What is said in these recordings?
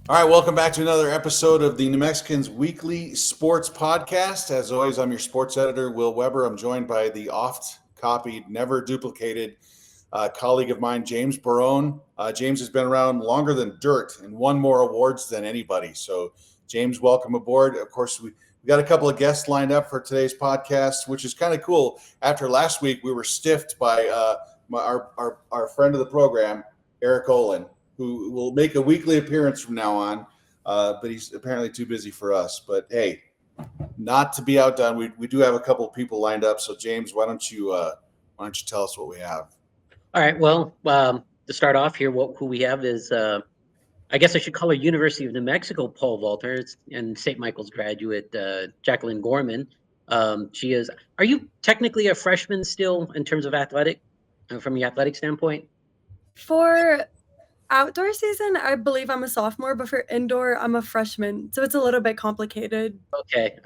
All right, welcome back to another episode of the New Mexicans Weekly Sports Podcast. As always, I'm your sports editor, Will Weber. I'm joined by the oft-copied, never duplicated colleague of mine, James Barron. James has been around longer than dirt and won more awards than anybody. So, James, welcome aboard. Of course, we got a couple of guests lined up for today's podcast, which is kind of cool. After last week, we were stiffed by our friend of the program, Eric Olin, who will make a weekly appearance from now on, but he's apparently too busy for us. But hey, not to be outdone, we do have a couple of people lined up. So James, why don't you tell us what we have? All right. Well, to start off here, who we have is, I guess I should call her University of New Mexico pole vaulter and St. Michael's graduate, Jacqueline Gorman. She is. Are you technically a freshman still in terms of athletic, from the athletic standpoint? For outdoor season, I believe I'm a sophomore, but for indoor, I'm a freshman. So it's a little bit complicated.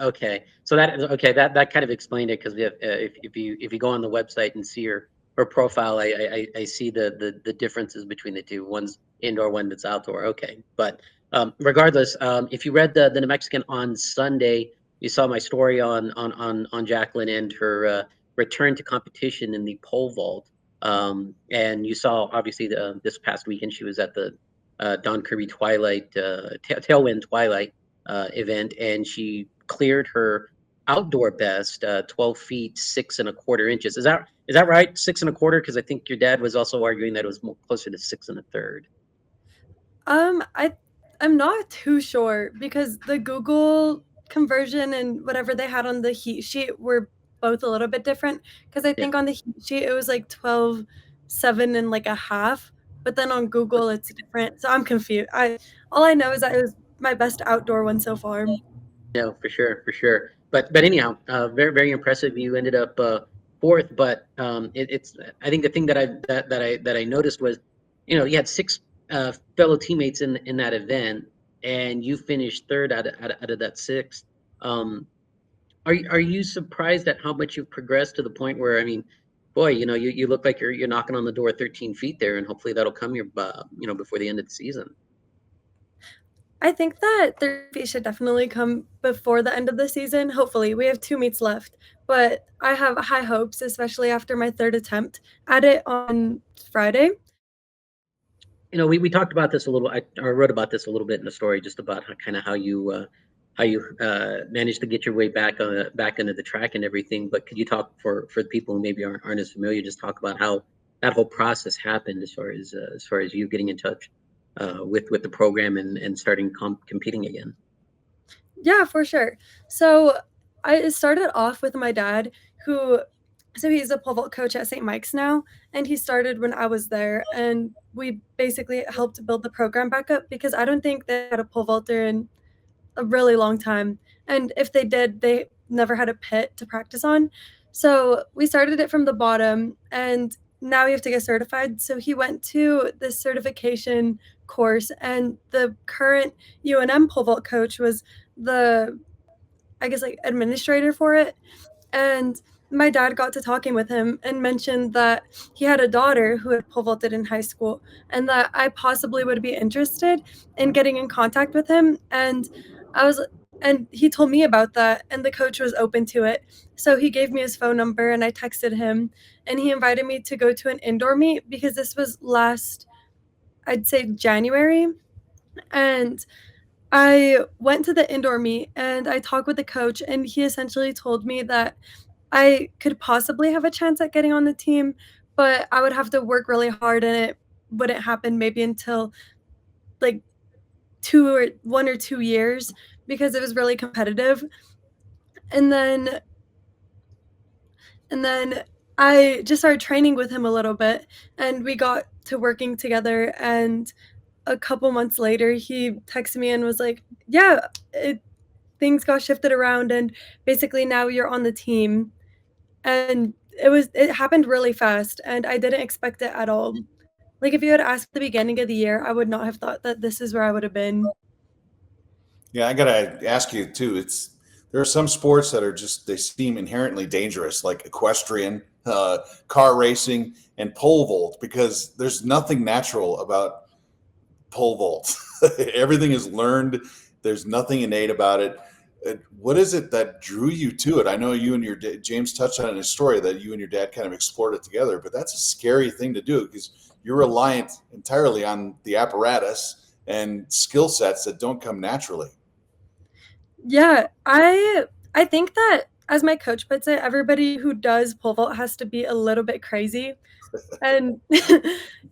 Okay. So that kind of explained it, because if you go on the website and see her profile, I see the differences between the two. One's indoor, one that's outdoor. Okay, but regardless, if you read the New Mexican on Sunday, you saw my story on Jacqueline and her return to competition in the pole vault. And you saw, obviously, this past weekend she was at the Don Kirby Tailwind Twilight event, and she cleared her outdoor best, 12 feet 6 1/4 inches. Is that right? 6 1/4? Because I think your dad was also arguing that it was closer to 6 1/3. I'm not too sure because the Google conversion and whatever they had on the heat sheet were both a little bit different. Because I think on the heat sheet it was like 12, 7 and like a half, but then on Google it's different. So I'm confused. All I know is that it was my best outdoor one so far. No, for sure. But anyhow, very very impressive. You ended up fourth, but it's. I think the thing that I noticed was, you had six fellow teammates in that event, and you finished third out of that six. Are you surprised at how much you've progressed to the point where, I mean, boy, you look like you're knocking on the door 13 feet there, and hopefully that'll come here, before the end of the season. I think that 30 feet should definitely come before the end of the season. Hopefully, we have 2 meets left, but I have high hopes, especially after my third attempt at it on Friday. We talked about this a little. I wrote about this a little bit in the story, just about how you managed to get your way back into the track and everything. But could you talk for the people who maybe aren't as familiar, just talk about how that whole process happened, as far as you getting in touch with the program and starting competing again? Yeah, for sure. So I started off with my dad, so he's a pole vault coach at St. Mike's now, and he started when I was there, and we basically helped build the program back up because I don't think they had a pole vaulter in a really long time, and if they did, they never had a pit to practice on. So we started it from the bottom, and now we have to get certified. So he went to this certification course, and the current UNM pole vault coach was the, I guess, like administrator for it. And my dad got to talking with him and mentioned that he had a daughter who had pole vaulted in high school and that I possibly would be interested in getting in contact with him. And he told me about that, and the coach was open to it. So he gave me his phone number and I texted him, and he invited me to go to an indoor meet because this was last, I'd say, January. And I went to the indoor meet and I talked with the coach, and he essentially told me that I could possibly have a chance at getting on the team, but I would have to work really hard, and it wouldn't happen maybe until like 1 or 2 years because it was really competitive. And then I just started training with him a little bit, and we got to working together, and a couple months later he texted me and was like, yeah, things got shifted around, and basically now you're on the team. And it happened really fast, and I didn't expect it at all. Like, if you had asked at the beginning of the year, I would not have thought that this is where I would have been. Yeah, I gotta ask you too. There are some sports that they seem inherently dangerous, like equestrian, car racing, and pole vault, because there's nothing natural about pole vault. Everything is learned. There's nothing innate about it. What is it that drew you to it? I know you and your James touched on it in his story that you and your dad kind of explored it together, but that's a scary thing to do because you're reliant entirely on the apparatus and skill sets that don't come naturally. Yeah, I think that, as my coach puts it, everybody who does pole vault has to be a little bit crazy, and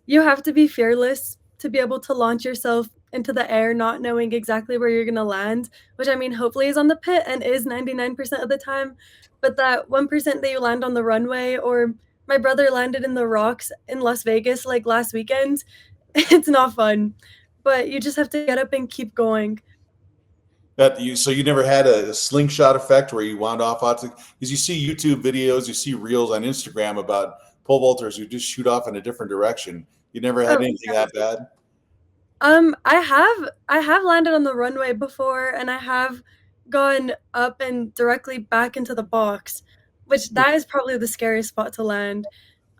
you have to be fearless to be able to launch yourself into the air, not knowing exactly where you're gonna land, which I mean, hopefully is on the pit and is 99% of the time, but that 1% that you land on the runway, or my brother landed in the rocks in Las Vegas like last weekend, it's not fun, but you just have to get up and keep going. So you never had a slingshot effect where you wound off because you see YouTube videos, you see reels on Instagram about pole vaulters who just shoot off in a different direction. You never had Oh, anything that bad? I have landed on the runway before, and I have gone up and directly back into the box, which that is probably the scariest spot to land.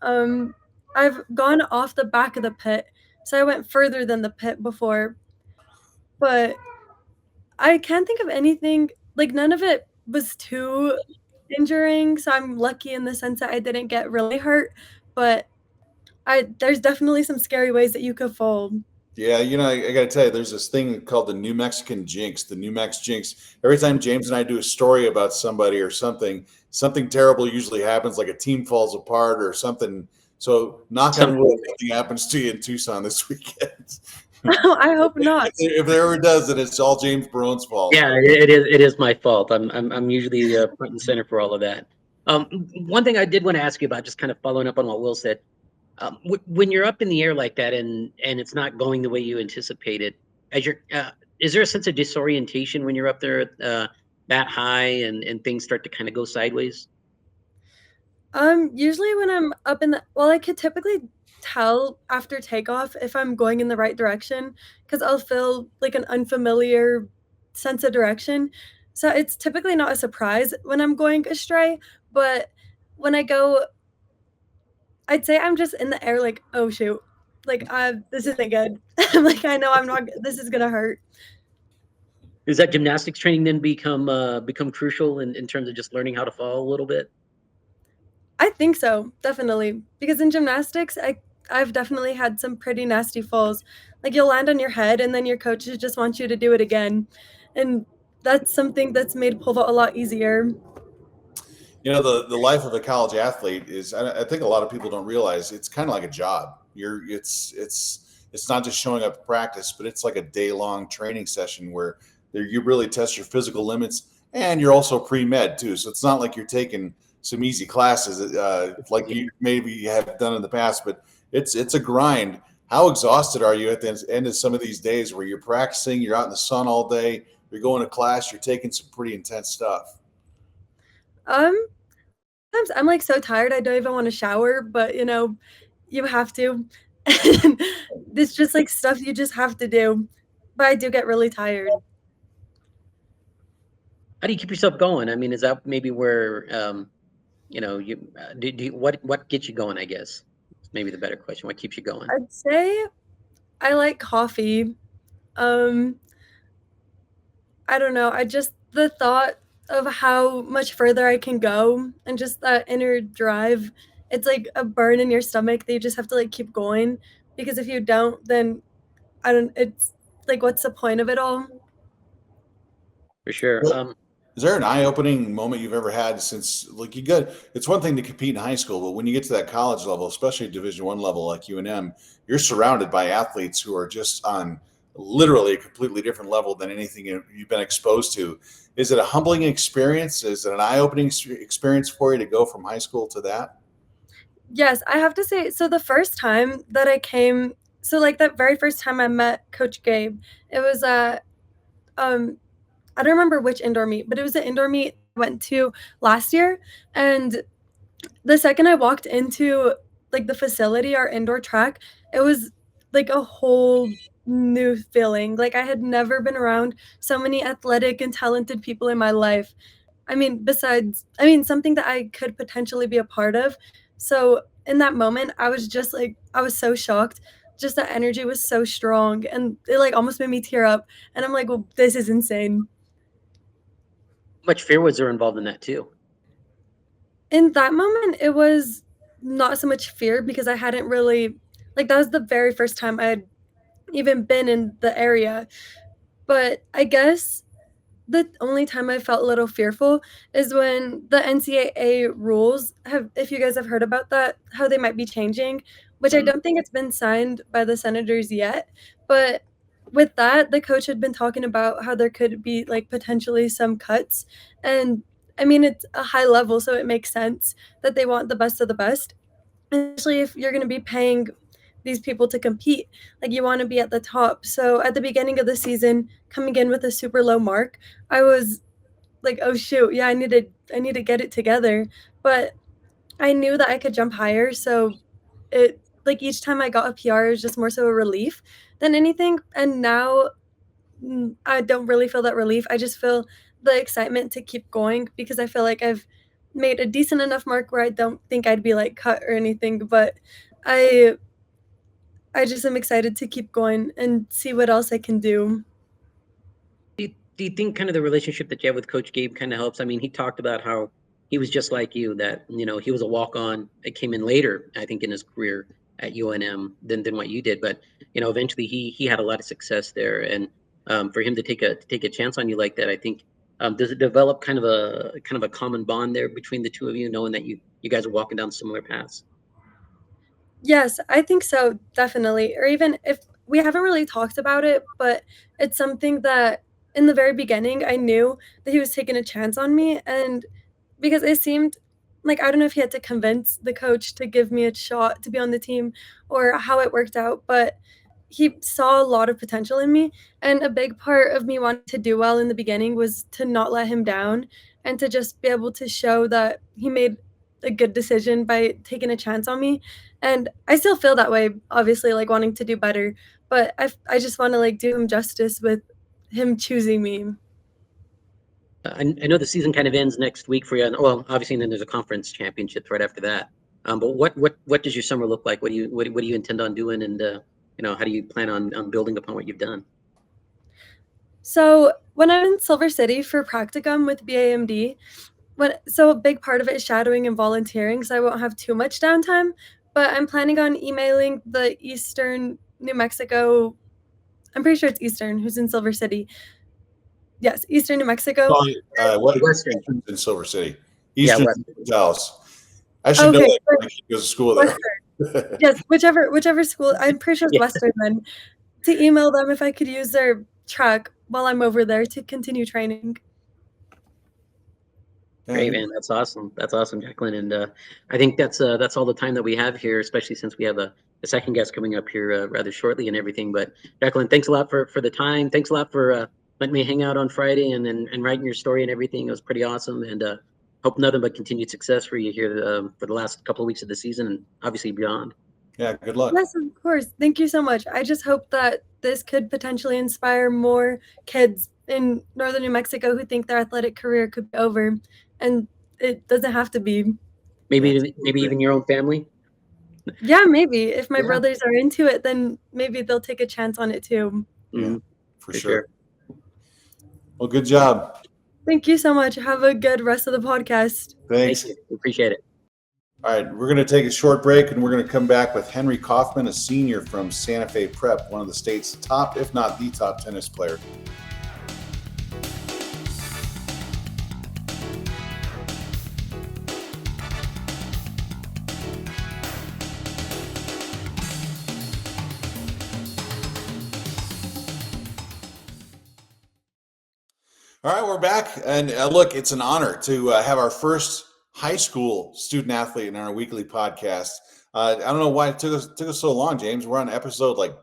Um, I've gone off the back of the pit, so I went further than the pit before, but I can't think of anything, like, none of it was too injuring, so I'm lucky in the sense that I didn't get really hurt, but there's definitely some scary ways that you could fall. Yeah, I got to tell you, there's this thing called the New Mexican Jinx, the New Mex Jinx. Every time James and I do a story about somebody or something terrible usually happens, like a team falls apart or something. So knock on wood, nothing happens to you in Tucson this weekend. I hope not. If there ever does, then it's all James Barone's fault. Yeah, it is my fault. I'm usually front and center for all of that. One thing I did want to ask you about, just kind of following up on what Will said, when you're up in the air like that and it's not going the way you anticipated, is there a sense of disorientation when you're up there that high and things start to kind of go sideways? Usually when I'm up in I could typically tell after takeoff if I'm going in the right direction because I'll feel like an unfamiliar sense of direction. So it's typically not a surprise when I'm going astray, but when I go, I'd say I'm just in the air like, oh shoot, like this isn't good. Like I know I'm not. This is gonna hurt. Does that gymnastics training then become crucial in terms of just learning how to fall a little bit? I think so, definitely. Because in gymnastics, I've definitely had some pretty nasty falls. Like you'll land on your head and then your coaches just want you to do it again. And that's something that's made pole vault a lot easier. The life of a college athlete is, I think a lot of people don't realize, it's kind of like a job. It's not just showing up to practice, but it's like a day-long training session where you really test your physical limits, and you're also pre-med too. So it's not like you're taking some easy classes like you maybe have done in the past, but it's a grind. How exhausted are you at the end of some of these days where you're practicing, you're out in the sun all day, you're going to class, you're taking some pretty intense stuff? Sometimes I'm like so tired I don't even want to shower, but you have to. It's just like stuff you just have to do. But I do get really tired. How do you keep yourself going? I mean, is that maybe where what gets you going? I guess maybe the better question. What keeps you going? I'd say I like coffee. Um, I don't know. The thought of how much further I can go and just that inner drive, it's like a burn in your stomach that you just have to like keep going. Because if you don't, then it's like, what's the point of it all? For sure. Is there an eye-opening moment you've ever had since, like, it's one thing to compete in high school, but when you get to that college level, especially Division I level like UNM, you're surrounded by athletes who are just on literally a completely different level than anything you've been exposed to. Is it a humbling experience? Is it an eye-opening experience for you to go from high school to that? Yes, I have to say, so the first time that I came, so like that very first time I met Coach Gabe, it was I don't remember which indoor meet, but it was an indoor meet I went to last year. And the second I walked into like the facility, our indoor track, it was like a whole new feeling. Like I had never been around so many athletic and talented people in my life. Something that I could potentially be a part of. So in that moment, I was just like, I was so shocked just that energy was so strong, and it like almost made me tear up. And I'm like, well, this is insane. How much fear was there involved in that too? In that moment, it was not so much fear because I hadn't really, like, that was the very first time I had even been in the area. But I guess the only time I felt a little fearful is when the NCAA rules have, if you guys have heard about that, how they might be changing, which I don't think it's been signed by the Senators yet. But with that, the coach had been talking about how there could be like potentially some cuts. And I mean, it's a high level, so it makes sense that they want the best of the best, especially if you're going to be paying these people to compete. Like, you want to be at the top. So at the beginning of the season, coming in with a super low mark, I was like, oh shoot, yeah, I need to get it together. But I knew that I could jump higher, so it, like, each time I got a PR, it was just more so a relief than anything. And now I don't really feel that relief. I just feel the excitement to keep going because I feel like I've made a decent enough mark where I don't think I'd be like cut or anything. But I I just am excited to keep going and see what else I can do. Do you think kind of the relationship that you have with Coach Gabe kind of helps? I mean, he talked about how he was just like you, that, you know, he was a walk-on. It came in later, I think, in his career at UNM than what you did. But, you know, eventually he had a lot of success there. And for him to take a chance on you like that, I think, does it develop kind of a common bond there between the two of you, knowing that you guys are walking down similar paths? Yes, I think so, definitely. Or even if we haven't really talked about it, but it's something that in the very beginning I knew that he was taking a chance on me. And because it seemed like, I don't know if he had to convince the coach to give me a shot to be on the team or how it worked out, but he saw a lot of potential in me. And a big part of me wanting to do well in the beginning was to not let him down and to just be able to show that he made a good decision by taking a chance on me. And I still feel that way, obviously, like wanting to do better, but I just want to like do him justice with him choosing me. I know the season kind of ends next week for you. And, well, obviously, and then there's a conference championships right after that. But what does your summer look like? What do you intend on doing? And you know, how do you plan on building upon what you've done? So when I'm in Silver City for practicum with BAMD, so a big part of it is shadowing and volunteering, so I won't have too much downtime. But I'm planning on emailing the Eastern New Mexico. I'm pretty sure it's Eastern, who's in Silver City. Yes, Eastern New Mexico. What Western. in Silver City? Yeah, Eastern Dallas. I should know Okay, that. My kid goes to school there. Western. Yes, whichever school. I'm pretty sure it's Yeah. Western then. To email them if I could use their truck while I'm over there to continue training. Great, man. That's awesome. That's awesome, Jacqueline. And I think that's all the time that we have here, especially since we have a second guest coming up here rather shortly and everything. But Jacqueline, thanks a lot for the time. Thanks a lot for letting me hang out on Friday and writing your story and everything. It was pretty awesome. And hope nothing but continued success for you here for the last couple of weeks of the season and obviously beyond. Yeah, good luck. Yes, of course. Thank you so much. I just hope that this could potentially inspire more kids in northern New Mexico who think their athletic career could be over, and it doesn't have to be. Maybe even your own family. Yeah, maybe. If my Yeah. brothers are into it, then maybe they'll take a chance on it too. Mm-hmm. For sure. Well, good job. Thank you so much. Have a good rest of the podcast. Thanks. Thank you. Appreciate it. All right, we're going to take a short break and we're going to come back with Henry Kaufman, a senior from Santa Fe Prep, one of the state's top, if not the top, tennis player. All right, we're back. And look, it's an honor to have our first high school student athlete in our weekly podcast. I don't know why it took us so long, James. We're on episode like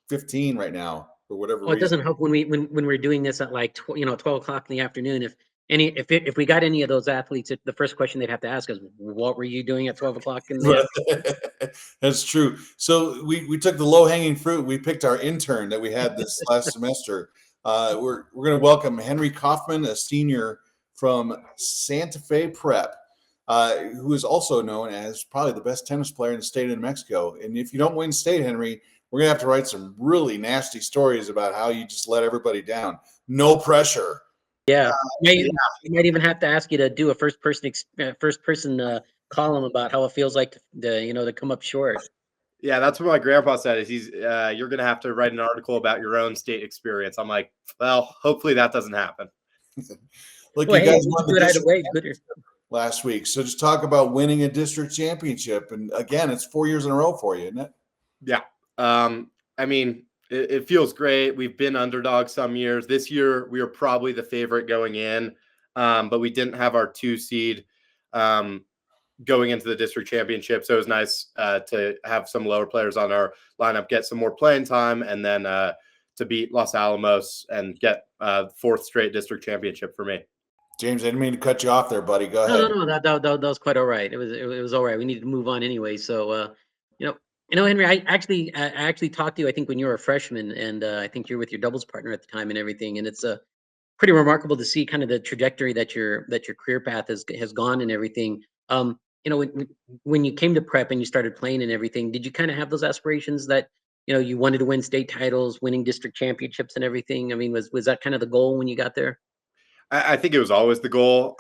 15 right now, for whatever reason. It doesn't help when we're doing this at like 12 o'clock in the afternoon. If we got any of those athletes, the first question they'd have to ask is, "What were you doing at 12 o'clock in the afternoon?" That's true. So we took the low hanging fruit. We picked our intern that we had this last semester. We're going to welcome Henry Kaufman, a senior from Santa Fe Prep, who is also known as probably the best tennis player in the state of New Mexico. And if you don't win state, Henry, we're going to have to write some really nasty stories about how you just let everybody down. No pressure. Yeah. We might even have to ask you to do a first person column about how it feels like to come up short. Yeah, that's what my grandpa said. Is you're going to have to write an article about your own state experience. I'm like, well, hopefully that doesn't happen. Look, you guys won the district last week, so just talk about winning a district championship. And again, it's 4 years in a row for you, isn't it? Yeah. I mean, it feels great. We've been underdogs some years. This year, we were probably the favorite going in, but we didn't have our 2 seed going into the district championship. So it was nice to have some lower players on our lineup get some more playing time, and then to beat Los Alamos and get 4th straight district championship for me. James, I didn't mean to cut you off there, buddy. Go ahead. No, that was quite all right. It was all right. We needed to move on anyway. So, Henry, I actually talked to you, I think, when you were a freshman, and I think you're with your doubles partner at the time and everything. And it's pretty remarkable to see kind of the trajectory that your career path has gone and everything. When you came to prep and you started playing and everything, did you kind of have those aspirations that, you wanted to win state titles, winning district championships and everything? I mean, was that kind of the goal when you got there? I think it was always the goal.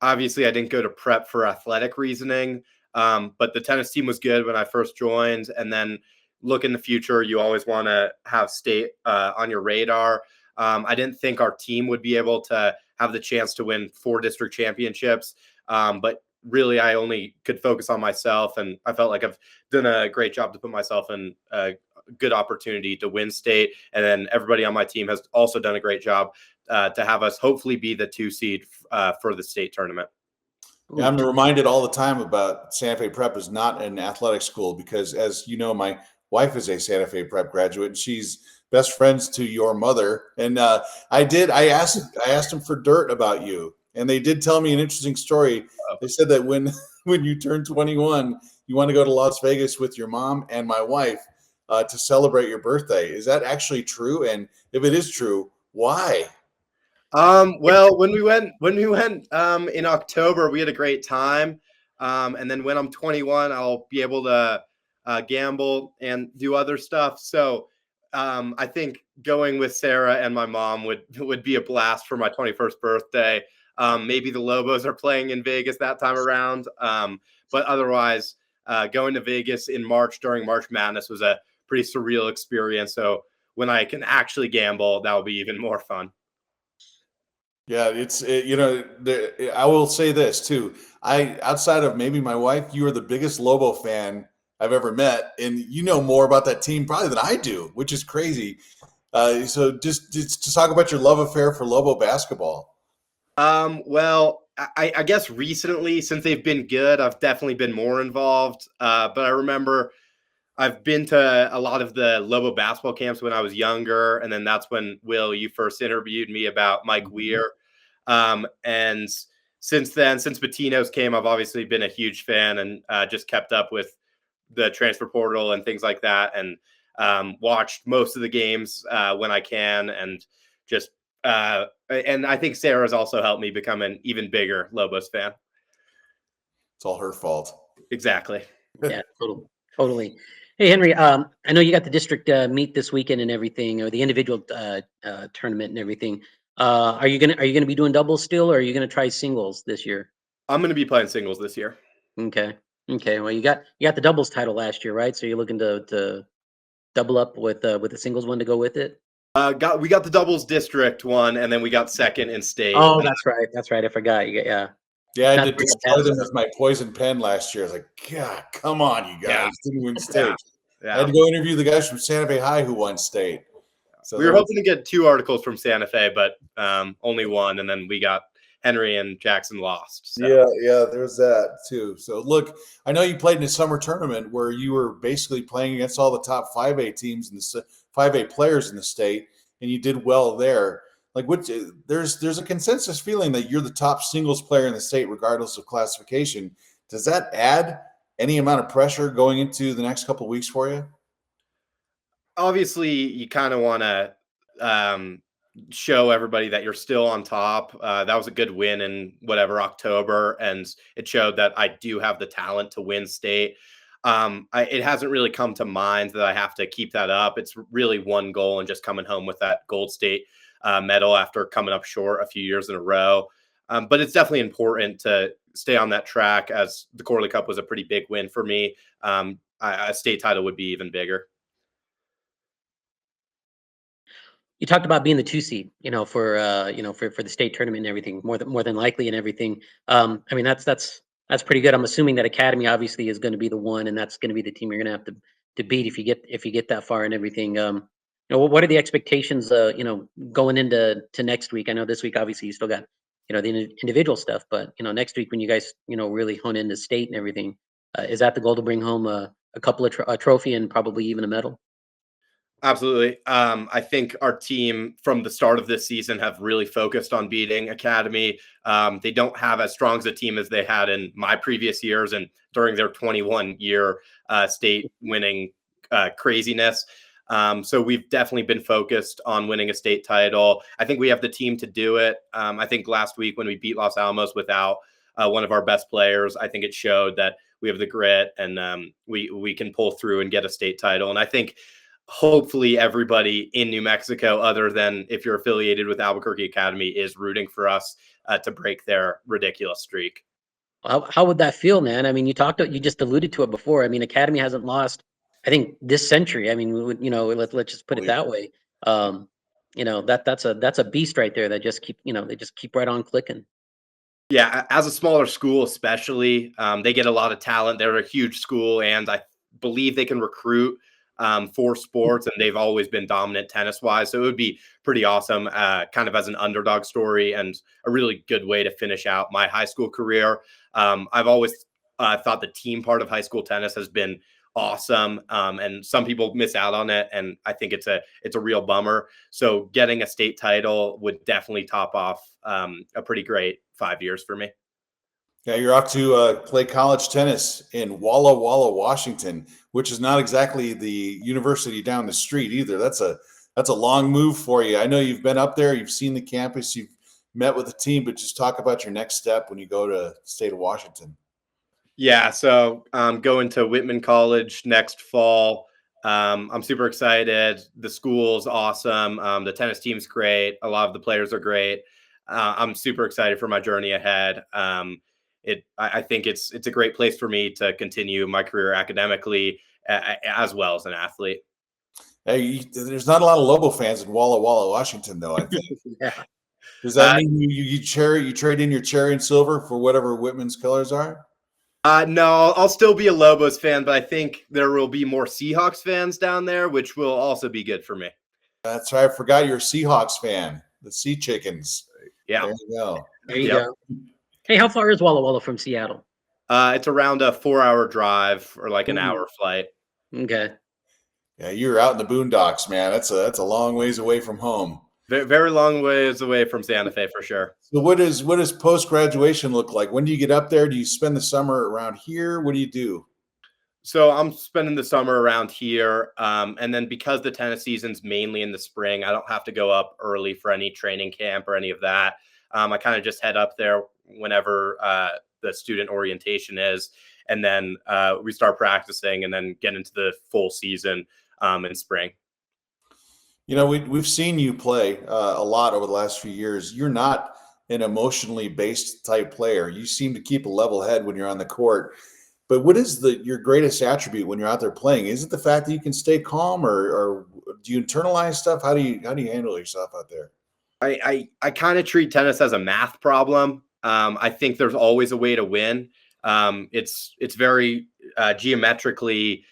Obviously, I didn't go to prep for athletic reasoning, but the tennis team was good when I first joined. And then look in the future, you always want to have state on your radar. I didn't think our team would be able to have the chance to win 4 district championships, but really I only could focus on myself. And I felt like I've done a great job to put myself in a good opportunity to win state. And then everybody on my team has also done a great job to have us hopefully be the 2 seed for the state tournament. Yeah, I'm reminded all the time about Santa Fe Prep is not an athletic school because, as you know, my wife is a Santa Fe Prep graduate, and she's best friends to your mother. And I asked him for dirt about you, and they did tell me an interesting story. They said that when you turned 21, you want to go to Las Vegas with your mom and my wife to celebrate your birthday. Is that actually true? And if it is true, why? Well, when we went in October, we had a great time. And then when I'm 21, I'll be able to gamble and do other stuff. So I think going with Sarah and my mom would be a blast for my 21st birthday. Maybe the Lobos are playing in Vegas that time around. But otherwise, going to Vegas in March during March Madness was a pretty surreal experience. So when I can actually gamble, that will be even more fun. Yeah, I will say this too. Outside of maybe my wife, you are the biggest Lobo fan I've ever met, and you know more about that team probably than I do, which is crazy. So just talk about your love affair for Lobo basketball. Well, I guess recently, since they've been good, I've definitely been more involved. But I remember I've been to a lot of the Lobo basketball camps when I was younger. And then that's when, Will, you first interviewed me about Mike Weir. And since then, since Bettino's came, I've obviously been a huge fan and just kept up with the transfer portal and things like that. And watched most of the games when I can. And just and I think Sarah's also helped me become an even bigger Lobos fan. It's all her fault. Exactly. Yeah, totally. Hey, Henry, I know you got the district meet this weekend and everything, or the individual tournament and everything. Are you gonna be doing doubles still, or are you gonna try singles this year? I'm gonna be playing singles this year. Okay. Well, you got the doubles title last year, right? So you're looking to double up with the singles one to go with it. We got the doubles district one, and then we got second in state. Oh, that's right. I forgot. Yeah. Yeah, I did destroy them with my poison pen last year. I was like, God, come on, you guys. Didn't win state. Yeah. I had to go interview the guys from Santa Fe High who won state. So we were hoping to get 2 articles from Santa Fe, but only one. And then we got Henry and Jackson lost. So. Yeah, there's that too. So look, I know you played in a summer tournament where you were basically playing against all the top 5A teams and the 5A players in the state, and you did well there. Like, there's a consensus feeling that you're the top singles player in the state, regardless of classification. Does that add any amount of pressure going into the next couple of weeks for you? Obviously, you kind of want to show everybody that you're still on top. That was a good win in October, and it showed that I do have the talent to win state. It hasn't really come to mind that I have to keep that up. It's really one goal and just coming home with that Gold State medal after coming up short a few years in a row. But it's definitely important to stay on that track, as the Corley Cup was a pretty big win for me. A state title would be even bigger. You talked about being the 2 seed, for the state tournament and everything, more than likely and everything. I mean, that's pretty good. I'm assuming that Academy obviously is going to be the one, and that's going to be the team you're going to have to beat if you get that far and everything. What are the expectations? Going into next week. I know this week obviously you still got the individual stuff, but next week when you guys really hone into state and everything, is that the goal to bring home a couple of a trophy and probably even a medal? Absolutely. I think our team from the start of this season have really focused on beating Academy. They don't have as strong as a team as they had in my previous years and during their 21-year state winning craziness. So we've definitely been focused on winning a state title. I think we have the team to do it. I think last week when we beat Los Alamos without one of our best players, I think it showed that we have the grit and we can pull through and get a state title. And I think hopefully everybody in New Mexico, other than if you're affiliated with Albuquerque Academy, is rooting for us to break their ridiculous streak. How would that feel, man? I mean, you just alluded to it before. I mean, Academy hasn't lost, I think, this century. I mean, let's just put it that way. That's a beast right there that just they just keep right on clicking. Yeah, as a smaller school, especially, they get a lot of talent. They're a huge school, and I believe they can recruit for sports, and they've always been dominant tennis-wise. So it would be pretty awesome, kind of as an underdog story and a really good way to finish out my high school career. I've always thought the team part of high school tennis has been awesome, and some people miss out on it, and I think it's a real bummer. So getting a state title would definitely top off a pretty great 5 years for me. Yeah, you're off to play college tennis in Walla Walla, Washington, which is not exactly the university down the street either. That's a long move for you. I know you've been up there, you've seen the campus, you've met with the team, but just talk about your next step when you go to the state of Washington. Yeah, so going to Whitman College next fall. I'm super excited. The school's awesome. The tennis team's great. A lot of the players are great. I'm super excited for my journey ahead. I think it's a great place for me to continue my career academically as well as an athlete. Hey, there's not a lot of Lobo fans in Walla Walla, Washington, though, I think. Yeah. Does that mean you trade in your cherry and silver for whatever Whitman's colors are? No, I'll still be a Lobos fan, but I think there will be more Seahawks fans down there, which will also be good for me. That's right. I forgot you're a Seahawks fan. The Sea Chickens. Yeah. There you go. There you go. Hey, how far is Walla Walla from Seattle? It's around a 4-hour drive or like an hour flight. Okay. Yeah, you're out in the boondocks, man. That's a long ways away from home. Very, very long ways away from Santa Fe for sure. So what does post-graduation look like? When do you get up there? Do you spend the summer around here? What do you do? So I'm spending the summer around here. And then because the tennis season's mainly in the spring, I don't have to go up early for any training camp or any of that. I kind of just head up there whenever the student orientation is. And then we start practicing and then get into the full season in spring. You know, we've seen you play a lot over the last few years. You're not an emotionally based type player. You seem to keep a level head when you're on the court. But what is your greatest attribute when you're out there playing? Is it the fact that you can stay calm, or do you internalize stuff? How do you handle yourself out there? I kind of treat tennis as a math problem. I think there's always a way to win. It's very geometrically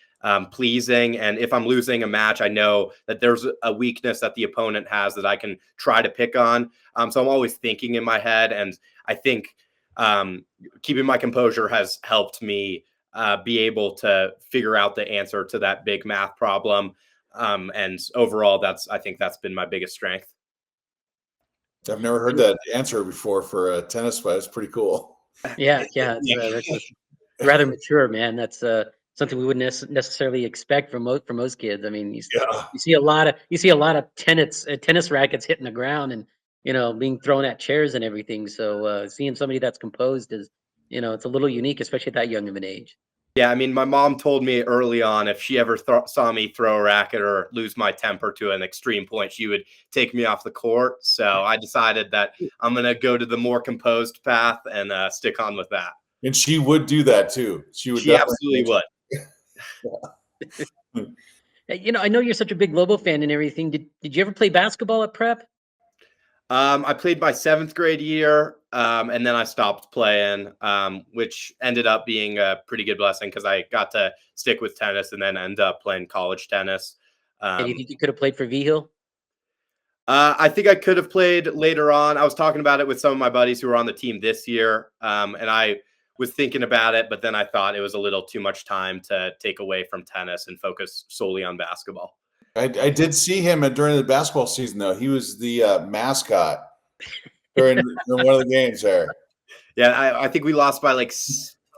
pleasing. And if I'm losing a match, I know that there's a weakness that the opponent has that I can try to pick on. So I'm always thinking in my head. And I think keeping my composure has helped me be able to figure out the answer to that big math problem. And overall, I think that's been my biggest strength. I've never heard that answer before for a tennis player. It's pretty cool. Yeah. That's rather mature, man. That's something we wouldn't necessarily expect from most kids. I mean, you see a lot of tennis rackets hitting the ground and being thrown at chairs and everything. So seeing somebody that's composed is it's a little unique, especially at that young of an age. Yeah, I mean, my mom told me early on if she ever saw me throw a racket or lose my temper to an extreme point, she would take me off the court. So I decided that I'm going to go to the more composed path and stick on with that. And she would do that too. She would She absolutely would. I know you're such a big Lobo fan and everything. Did you ever play basketball at prep? I played my 7th grade year, and then I stopped playing, which ended up being a pretty good blessing because I got to stick with tennis and then end up playing college tennis. And you think you could have played for V Hill? I think I could have played later on. I was talking about it with some of my buddies who were on the team this year, and I was thinking about it, but then I thought it was a little too much time to take away from tennis and focus solely on basketball. I did see him during the basketball season, though. He was the mascot during one of the games there. Yeah, I think we lost by like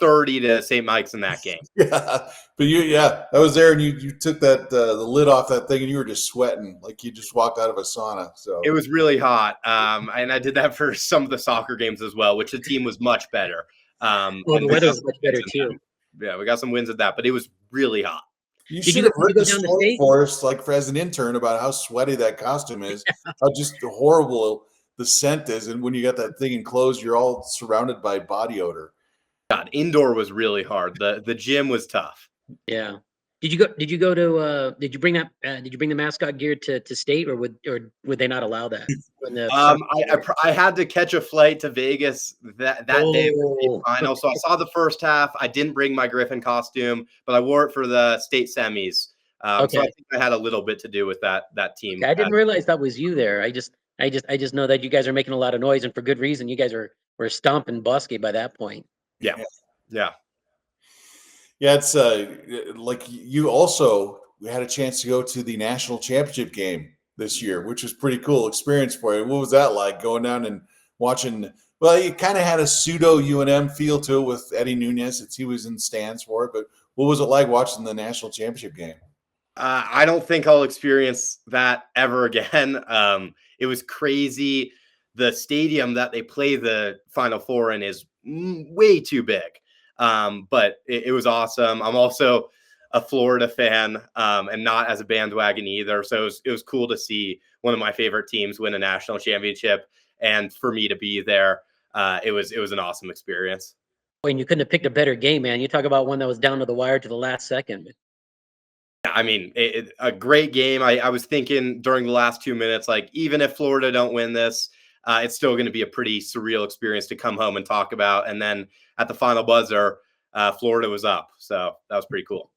30 to St. Mike's in that game. Yeah, but I was there, and you took that the lid off that thing, and you were just sweating like you just walked out of a sauna. So it was really hot, and I did that for some of the soccer games as well, which the team was much better. Well, the weather was much better too. Yeah, we got some wins at that, but it was really hot. You should have written a story for us, like as an intern, about how sweaty that costume is, how just horrible the scent is, and when you got that thing enclosed, you're all surrounded by body odor. God, indoor was really hard. The gym was tough. Yeah. Did you bring the mascot gear to state, or would they not allow that? I had to catch a flight to Vegas that day for the final. So I saw the first half. I didn't bring my Griffin costume, but I wore it for the state semis. Okay. So I think I had a little bit to do with that team. Okay, I didn't realize that was you there. I just know that you guys are making a lot of noise, and for good reason. You guys were stomping Bosque by that point. Yeah. It's like we had a chance to go to the national championship game this year, which was pretty cool experience for you. What was that like, going down and watching? Well, you kind of had a pseudo UNM feel to it with Eddie Nunez. He was in stands for it, but what was it like watching the national championship game? I don't think I'll experience that ever again. It was crazy. The stadium that they play the Final Four in is way too big. But it was awesome. I'm also a Florida fan, and not as a bandwagon either. So it was cool to see one of my favorite teams win a national championship, and for me to be there, it was an awesome experience. And you couldn't have picked a better game, man. You talk about one that was down to the wire to the last second. I mean, a great game. I was thinking during the last 2 minutes, like, even if Florida don't win this, it's still going to be a pretty surreal experience to come home and talk about. And then at the final buzzer, Florida was up. So that was pretty cool.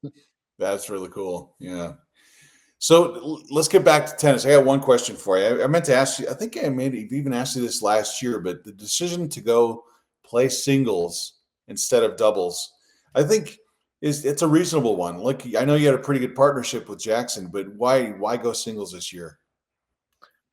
That's really cool. Yeah. So let's get back to tennis. I got one question for you. I meant to ask you, I think I maybe even asked you this last year, but the decision to go play singles instead of doubles, I think it's a reasonable one. Look, I know you had a pretty good partnership with Jackson, but why go singles this year?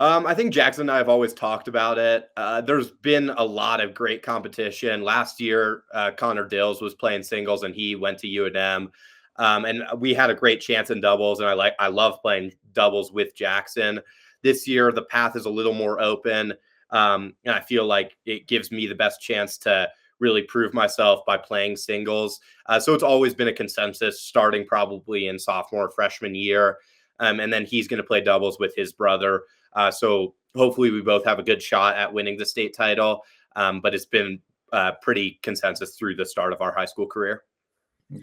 I think Jackson and I have always talked about it. There's been a lot of great competition. Last year, Connor Dills was playing singles and he went to UNM. And we had a great chance in doubles, and I love playing doubles with Jackson. This year, the path is a little more open, and I feel like it gives me the best chance to really prove myself by playing singles. So it's always been a consensus, starting probably in sophomore, freshman year, and then he's going to play doubles with his brother. So hopefully we both have a good shot at winning the state title, but it's been pretty consensus through the start of our high school career.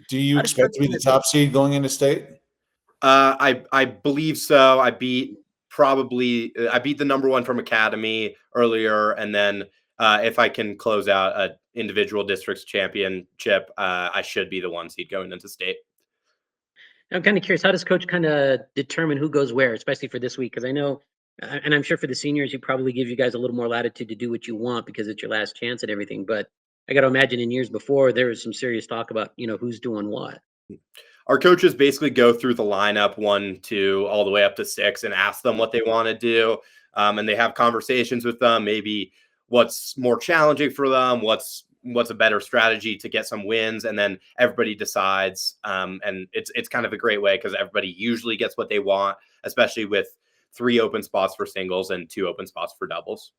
Do you expect to be the top seed going into state? I believe so. I beat the number one from Academy earlier, and then if I can close out an individual districts championship, I should be the 1 seed going into state. I'm kind of curious, how does coach kind of determine who goes where, especially for this week? Because I know, and I'm sure for the seniors, he probably gives you guys a little more latitude to do what you want because it's your last chance and everything. But I got to imagine in years before, there was some serious talk about, who's doing what. Our coaches basically go through the lineup 1, 2, all the way up to 6 and ask them what they want to do. And they have conversations with them, maybe what's more challenging for them, what's a better strategy to get some wins. And then everybody decides. And it's kind of a great way because everybody usually gets what they want, especially with 3 open spots for singles and 2 open spots for doubles.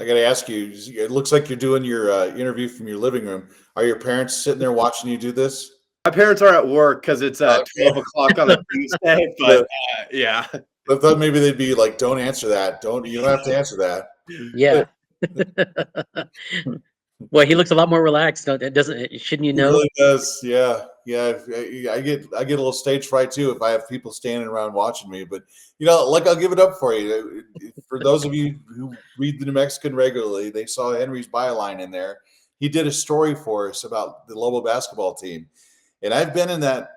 I got to ask you, it looks like you're doing your interview from your living room. Are your parents sitting there watching you do this? My parents are at work because it's 12 o'clock on a Tuesday, but yeah. I thought maybe they'd be like, don't answer that. You don't have to answer that. Yeah. Well, he looks a lot more relaxed. Shouldn't you It know? really does. Yeah. Yeah. I get a little stage fright too if I have people standing around watching me. But, like I'll give it up for you. For those of you who read the New Mexican regularly, they saw Henry's byline in there. He did a story for us about the Lobo basketball team. And I've been in that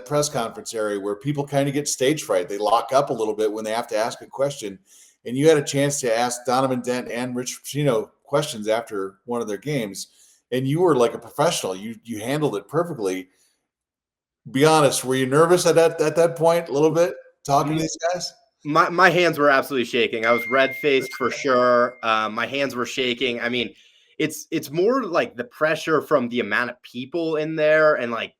press conference area where people kind of get stage fright. They lock up a little bit when they have to ask a question. And you had a chance to ask Donovan Dent and Rich Pacino questions after one of their games, and you were like a professional. You handled it perfectly. Be honest, were you nervous at that point a little bit talking to these guys? My hands were absolutely shaking. I was red-faced for sure. My hands were shaking. I mean, it's more like the pressure from the amount of people in there and like,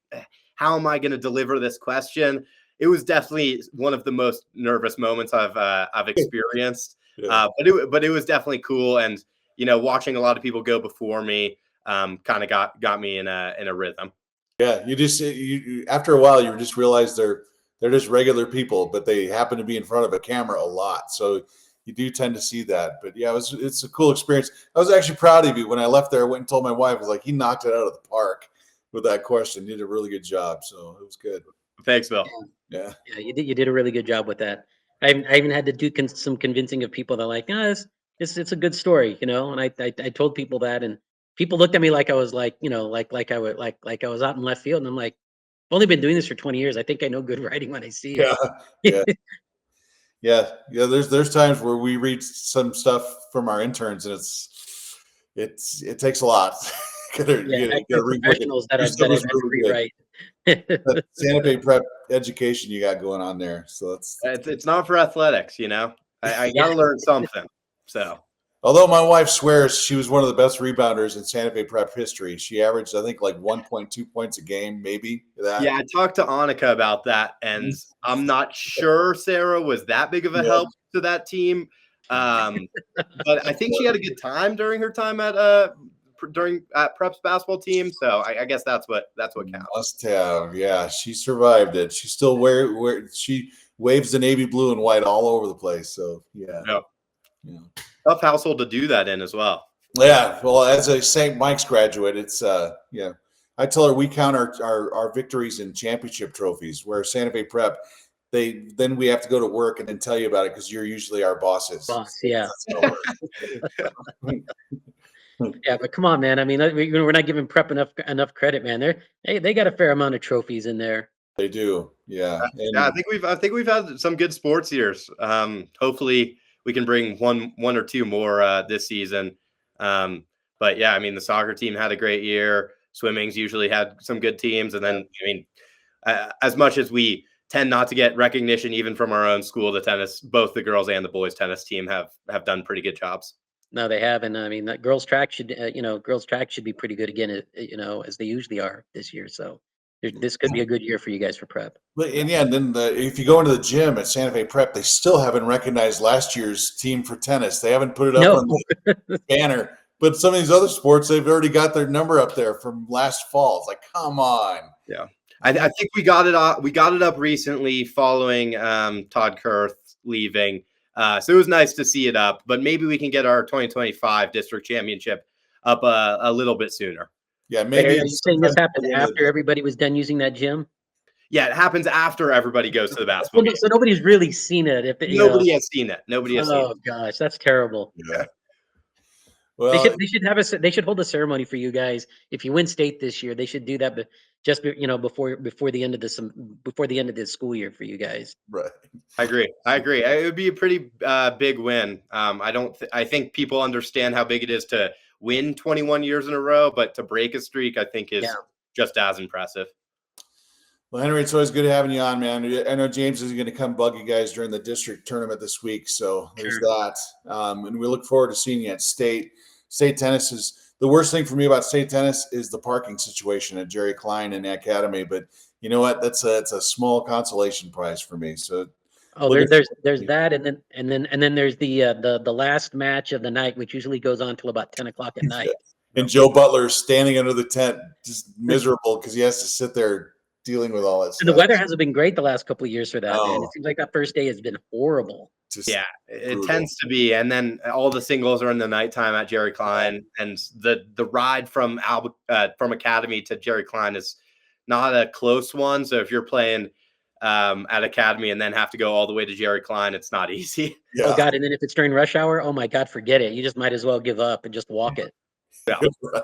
how am I going to deliver this question? It was definitely one of the most nervous moments I've experienced. Yeah. But it was definitely cool, and watching a lot of people go before me kind of got me in a rhythm. Yeah, you after a while you just realize they're just regular people, but they happen to be in front of a camera a lot. So you do tend to see that. But yeah, it's a cool experience. I was actually proud of you when I left there. I went and told my wife, I was like, he knocked it out of the park with that question. You did a really good job. So it was good. Thanks, Bill. Yeah. Yeah, you did a really good job with that. I even had to do some convincing of people that are like, no, it's a good story, And I told people that, and people looked at me like I was like, like I was out in left field, and I'm like, I've only been doing this for 20 years. I think I know good writing when I see it. Yeah. Yeah. There's times where we read some stuff from our interns, and it takes a lot. Professionals that have really right. That Santa Fe prep education you got going on there. So it's not for athletics, I got to learn something. So, although my wife swears she was one of the best rebounders in Santa Fe prep history, she averaged, I think, like 1.2 points a game, maybe that. Yeah, I talked to Annika about that, and I'm not sure Sarah was that big of a help to that team. But I think she had a good time during her time at Prep's basketball team. So I guess that's what counts. Must have. Yeah, she survived it. She still she waves the navy blue and white all over the place. So yeah. Tough household to do that in as well. Yeah. Well, as a St. Mike's graduate, it's I tell her we count our victories in championship trophies, where Santa Fe Prep, then we have to go to work and then tell you about it because you're usually our bosses. Boss, yeah. Yeah, but come on, man. I mean, we're not giving Prep enough credit, man. They got a fair amount of trophies in there. They do, yeah. I think we've had some good sports years. Hopefully, we can bring one or two more this season. But yeah, I mean, the soccer team had a great year. Swimming's usually had some good teams, and then as much as we tend not to get recognition even from our own school, both the girls and the boys tennis team have done pretty good jobs. No, they have, and I mean, girls track should be pretty good again, as they usually are this year. So this could be a good year for you guys for Prep. And then if you go into the gym at Santa Fe Prep, they still haven't recognized last year's team for tennis. They haven't put it up on the banner. But some of these other sports, they've already got their number up there from last fall. It's like, come on. Yeah, I think we got it up. We got it up recently following Todd Kurth leaving. So it was nice to see it up, but maybe we can get our 2025 district championship up a little bit sooner. Yeah, maybe. Are you saying this happened after everybody was done using that gym? Yeah, it happens after everybody goes to the basketball game. So nobody's really seen it. Nobody has seen it. Nobody has seen it. Oh gosh, that's terrible. Yeah. Well, they should hold a ceremony for you guys if you win state this year. They should do that, but just before the end of this school year for you guys. Right. I agree. It would be a pretty big win. I think people understand how big it is to win 21 years in a row, but to break a streak, I think is just as impressive. Well, Henry, it's always good having you on, man. I know James is going to come bug you guys during the district tournament this week, so there's that. And we look forward to seeing you at state. State tennis is the worst thing for me about state tennis is the parking situation at Jerry Klein and Academy. But you know what? It's a small consolation prize for me. So Oh, Looking there's that, and then there's the last match of the night, which usually goes on till about 10 o'clock at night. And Joe Butler standing under the tent, just miserable because he has to sit there dealing with all that And the stuff. weather hasn't been great the last couple of years for that, man. No. It seems like that first day has been horrible. Just Yeah, it brutal. tends to be, and then all the singles are in the nighttime at Jerry Klein, and the ride from Academy to Jerry Klein is not a close one. So if you're playing at Academy and then have to go all the way to Jerry Klein, it's not easy. Yeah. Oh God! And then if it's during rush hour, oh my God, forget it. You just might as well give up and just walk it. Right.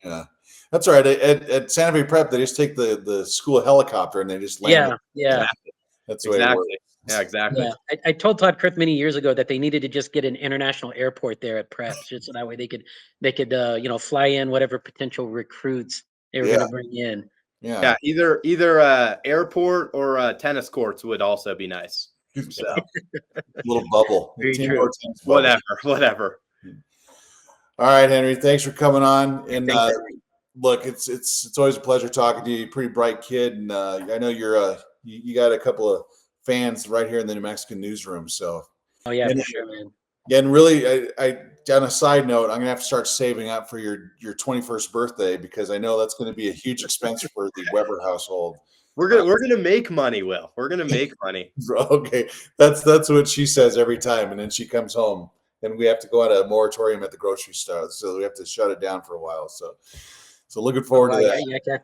Yeah. That's all right. At Santa Fe Prep, they just take the school helicopter and they just land. Yeah. That's the way it works. Yeah, exactly. Yeah. I told Todd Kurth many years ago that they needed to just get an international airport there at Prep, just so that way they could fly in whatever potential recruits they were going to bring in. Yeah. Either airport or tennis courts would also be nice. So Little bubble. Very true. Whatever. All right, Henry. Thanks for coming on. And Thanks, look, it's always a pleasure talking to you. You're a pretty bright kid, and I know you got a couple of fans right here in the New Mexican newsroom. So, oh yeah, for sure, man. And really, I on a side note, I'm gonna have to start saving up for your 21st birthday because I know that's going to be a huge expense for the Weber household. We're gonna make money, Will. We're gonna make money. Okay, that's what she says every time, and then she comes home, and we have to go on a moratorium at the grocery store, so we have to shut it down for a while. So looking forward to that. Yeah, we have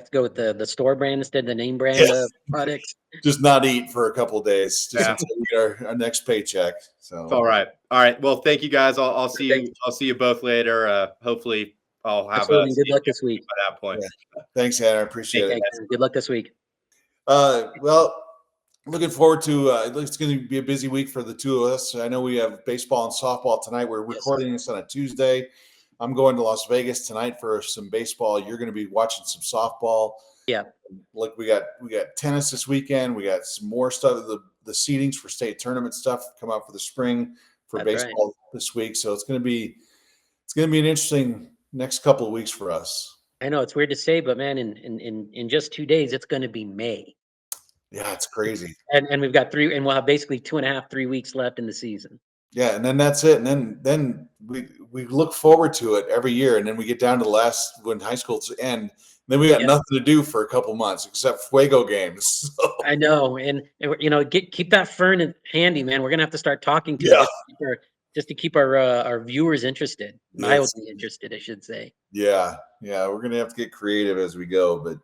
to go with the store brand instead of the name brand products. Just not eat for a couple of days, just until we get our next paycheck. So all right. Well, thank you guys. I'll see you. I'll see you both later. Hopefully, I'll have good luck this week. By that point. Yeah. Thanks, Hannah. I appreciate it. Good luck this week. Well, looking forward to it's going to be a busy week for the two of us. I know we have baseball and softball tonight. We're recording this on a Tuesday. I'm going to Las Vegas tonight for some baseball. You're going to be watching some softball. Yeah. Look, we got tennis this weekend. We got some more stuff. The seedings for state tournament stuff come out for the spring for baseball this week. So it's going to be an interesting next couple of weeks for us. I know it's weird to say, but man, in just 2 days, it's going to be May. Yeah, it's crazy. And we've got we'll have basically 2.5, 3 weeks left in the season. Yeah, and then that's it. And then we look forward to it every year. And then we get down to the last when high school's end. Then we got nothing to do for a couple months except Fuego games. So. I know, and keep that Fern handy, man. We're gonna have to start talking to it just to keep our viewers interested, mildly interested, I should say. Yeah, we're gonna have to get creative as we go, but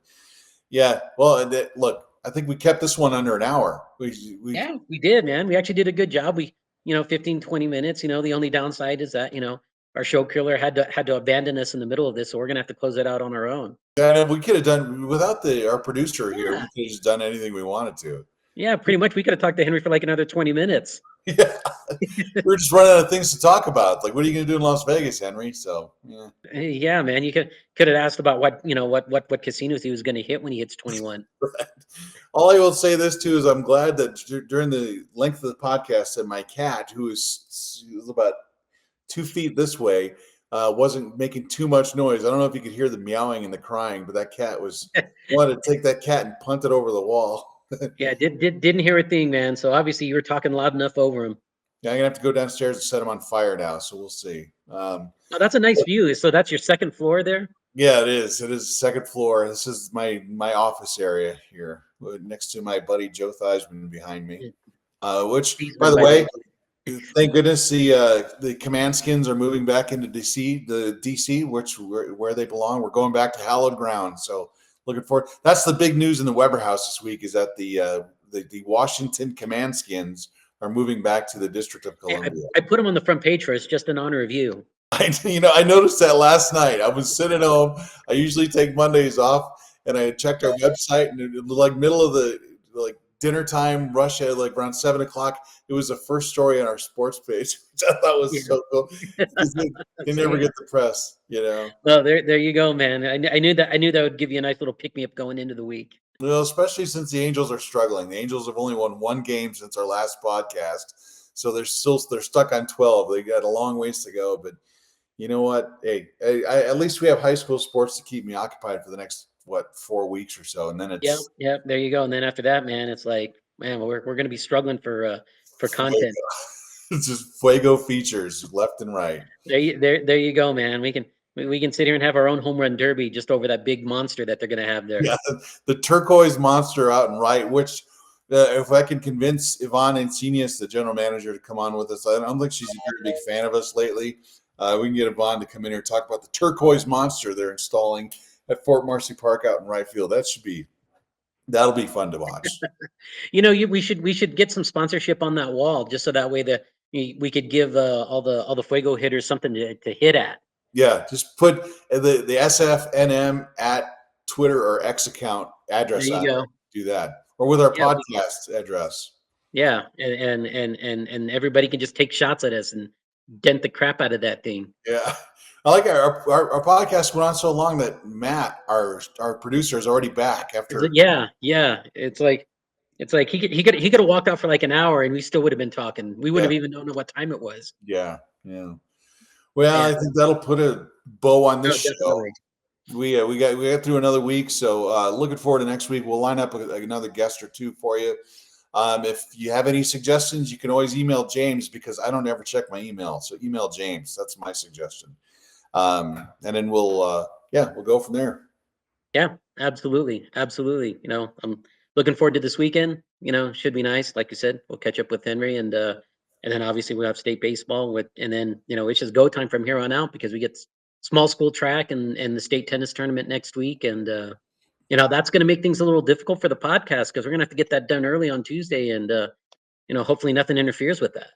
yeah. Well, look, I think we kept this one under an hour. We did, man. We actually did a good job. 15, 20 minutes. The only downside is that our show killer had to abandon us in the middle of this, so we're gonna have to close it out on our own. Yeah, we could have done without our producer here. We could have just done anything we wanted to. Yeah, pretty much. We could have talked to Henry for like another 20 minutes. Yeah, we're just running out of things to talk about. Like, what are you going to do in Las Vegas, Henry? So, yeah, man, you could have asked about what casinos he was going to hit when he hits 21. Right. All I will say this too is I'm glad that during the length of the podcast that my cat, who is about 2 feet this way, wasn't making too much noise. I don't know if you could hear the meowing and the crying, but that cat wanted to take that cat and punt it over the wall. Yeah, didn't hear a thing, man. So obviously you were talking loud enough over him. Yeah, I'm gonna have to go downstairs and set him on fire now. So we'll see. Oh, that's a nice view. So that's your second floor there? Yeah, it is. It is the second floor. This is my office area here, next to my buddy Joe Theismann behind me. Which, by the way, thank goodness the Command Skins are moving back into DC, where they belong. We're going back to hallowed ground. So. Looking forward. That's the big news in the Weber house this week is that the Washington Command Skins are moving back to the District of Columbia. I put them on the front page for us just in honor of you. I noticed that last night. I was sitting home. I usually take Mondays off, and I checked our website, and it was like middle of the dinner time, rush at like around 7 o'clock. It was the first story on our sports page, which I thought was so cool. You never get the press, Well, there you go, man. I knew that would give you a nice little pick me up going into the week. Well, especially since the Angels are struggling. The Angels have only won 1 game since our last podcast, so they're stuck on 12. They got a long ways to go, but you know what? Hey, at least we have high school sports to keep me occupied for the next 4 weeks or so, and then it's yeah. There you go. And then after that, man, it's like man, we're going to be struggling for content. It's just Fuego features left and right. There you go, man. We can sit here and have our own home run derby just over that big monster that they're going to have there. Yeah, the turquoise monster out and right, which if I can convince Yvonne Encinius, the general manager, to come on with us, I don't think she's a very big fan of us lately. We can get Yvonne to come in here and talk about the turquoise monster they're installing at Fort Marcy Park out in right field. That'll be fun to watch. We should get some sponsorship on that wall, just so that way we could give all the Fuego hitters something to hit at. Yeah, just put the SFNM at Twitter or X account address. There you go. Do that, or with our podcast address. Yeah, and everybody can just take shots at us and dent the crap out of that thing. Yeah, I like our podcast went on so long that Matt, our producer, is already back after. Yeah. It's like he could have walked out for like an hour and we still would have been talking. We wouldn't have even known what time it was. Yeah. Well, I think that'll put a bow on this show. We got through another week, so looking forward to next week. We'll line up another guest or two for you. If you have any suggestions, you can always email James, because I don't ever check my email. So email James. That's my suggestion. And then we'll go from there. Yeah, absolutely. I'm looking forward to this weekend. Should be nice. Like you said, we'll catch up with Henry, and then obviously we'll have state baseball and then it's just go time from here on out, because we get small school track and the state tennis tournament next week, and that's going to make things a little difficult for the podcast, because we're going to have to get that done early on Tuesday, and hopefully nothing interferes with that.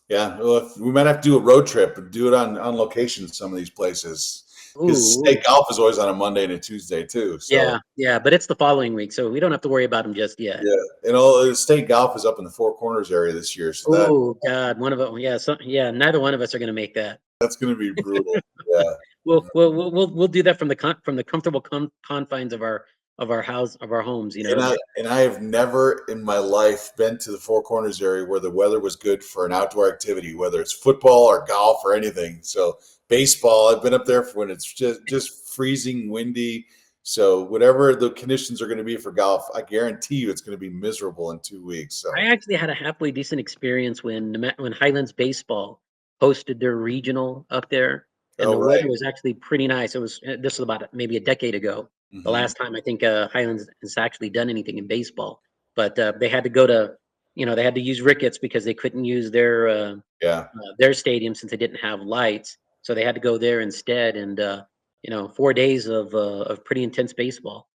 Yeah, well, we might have to do a road trip and do it on location in some of these places. Because state golf is always on a Monday and a Tuesday too. So. Yeah, but it's the following week, so we don't have to worry about them just yet. Yeah, and state golf is up in the Four Corners area this year. So God, one of them. Yeah, neither one of us are going to make that. That's going to be brutal. Yeah. We'll do that from the comfortable confines of our homes. And I have never in my life been to the Four Corners area where the weather was good for an outdoor activity, whether it's football or golf or anything. So baseball, I've been up there for when it's just freezing, windy. So whatever the conditions are going to be for golf, I guarantee you it's going to be miserable in 2 weeks. So I actually had a halfway decent experience when Highlands Baseball hosted their regional up there, and the weather was actually pretty nice. This was about maybe a decade ago. Mm-hmm. The last time I think Highlands has actually done anything in baseball, but they had to go to, they had to use Ricketts because they couldn't use their stadium since they didn't have lights. So they had to go there instead, and 4 days of pretty intense baseball.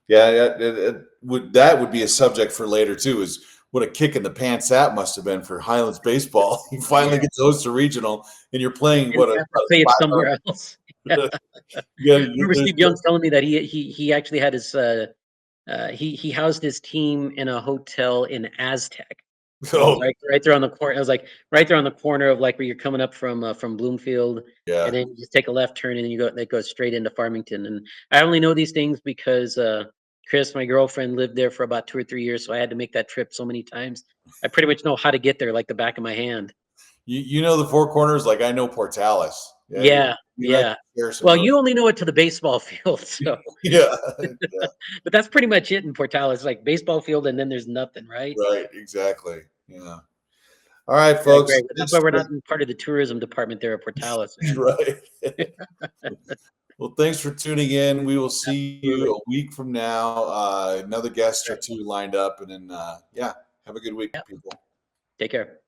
Yeah, that would be a subject for later too. Is what a kick in the pants that must have been for Highlands baseball. You finally get to host a regional, and you're playing play it somewhere else. I remember Steve Young's telling me that he actually had his he housed his team in a hotel in Aztec. Right there on the corner. I was like right there on the corner of like where you're coming up from Bloomfield. Yeah. And then you just take a left turn and that goes straight into Farmington. And I only know these things because Chris, my girlfriend, lived there for about 2 or 3 years, so I had to make that trip so many times. I pretty much know how to get there like the back of my hand. You know the Four Corners like I know Portales. Yeah. Well, you only know it to the baseball field, so yeah. But that's pretty much it in Portales, like baseball field, and then there's nothing, right? Right, exactly. Yeah. All right, folks. Yeah, that's why we're not part of the tourism department there at Portales. Right. Well, thanks for tuning in. We will see you a week from now. Another guest or two lined up, and then have a good week, people. Take care.